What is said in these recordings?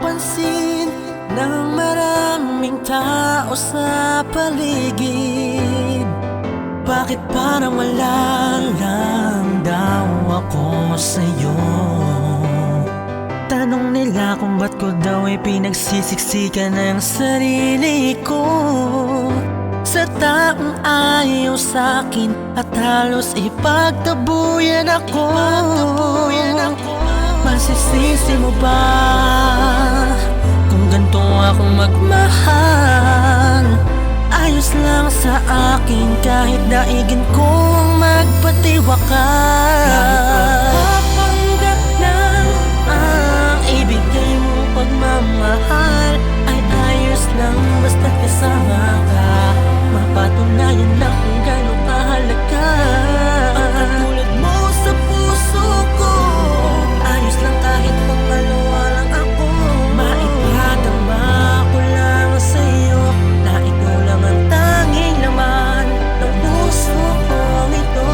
napapansin ng maraming tao sa paligid. Bakit parang wala lang daw ako sa'yo? Tanong nila kung ba't ko daw ay pinagsisiksikan ng sarili ko sa taong ayaw sa'kin at halos ipagtabuyan ako. Masisisi mo ba kung ganito ako magmahal? Ayos lang sa akin kahit daigin kong magpatiwakal. Papanggap lang ang ibigay mong pagmamahal ay ayos lang basta't kasama ka. Mapatunayan lang kung gano'ng kahalaga ang katulad mo sa puso ko. Ayos lang kahit pagpaluwa lang ako. Maipadama ko lang sa'yo na ikaw lang ang tanging laman ng puso kong ito.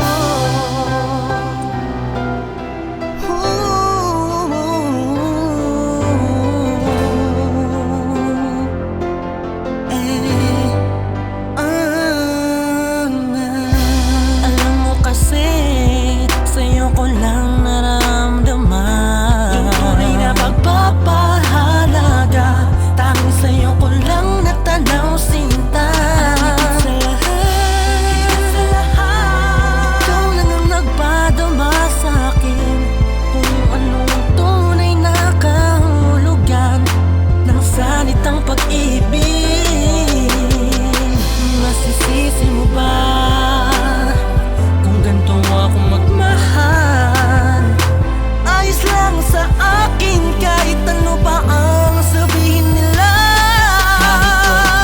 Alam mo kasi sa'yo ko lang naramdaman yung tunay na pagpapahalaga. Tanging sa'yo ko lang natanaw sinta. Higit sa lahat, ikaw lang ang nagpadama sa'kin kung anong tunay na kahulugan ng salitang pag-ibig. Masisisi mo ba kung ganito ako magmahal? Ayos lang sa akin kahit ano pa ang sabihin nila.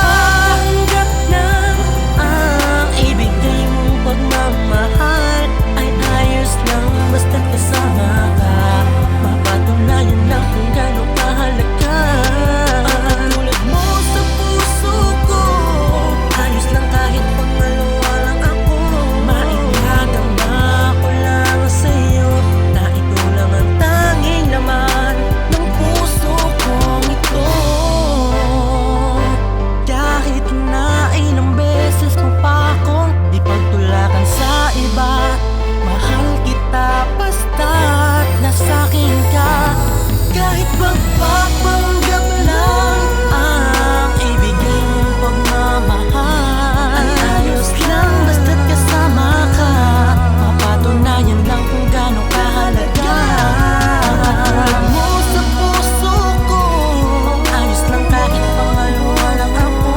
Papanggap lang ang ibigay mong pagmamahal ay ayos lang basta't kasama ka. Mapatunayan lang kung gano'ng kahalaga ang katulad mo sa puso ko. Ayos lang kahit pagmaluwa lang ako. Maipadama ko lang sa'yo na ikaw lang ang tanging laman ng puso kong ito. Kahit na ilang beses mo pa akong ipagtulakan sa iba, mahal kita basta't nasa'kin ka. Kahit magpapanggap lang ang ibigay mong pagmamahal ay ayos lang basta't kasama ka. Mapatunayan lang kung gano'ng kahalaga ang katulad mo sa puso ko. Ayos lang kahit pangaluwa lang ako.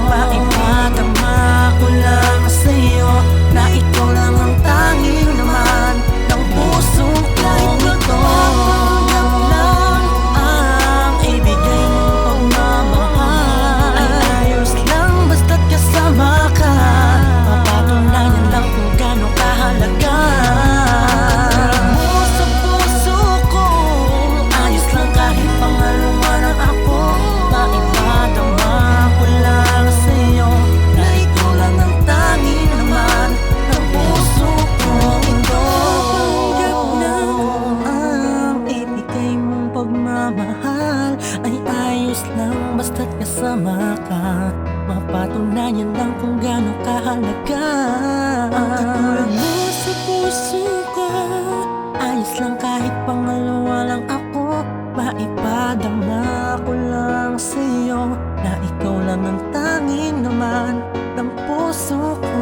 Maipadama ko lang sa'yo na ikaw lang ang tanging laman ng puso kong ito. Papanggap lang ang ibigay mong pagmamahal ay ayos lang basta't kasama ka. Mapatunayan lang kung gano'ng kahalaga mo sa puso ko. Ayos lang kahit pangaluwa lang ako. Maipadama ko lang sa'yo na ikaw lang ang tanging laman ng puso kong ito. Papanggap lang ang ibigay mong pagmamahal ay ayos lang basta't kasama ka. Mapatunayan lang kung gano'ng kahalaga ang katulad mo sa puso ko. Ayos lang kahit pangaluwa lang ako. Maipadama ko lang sa'yo na ikaw lang ang tanging naman ng puso ko.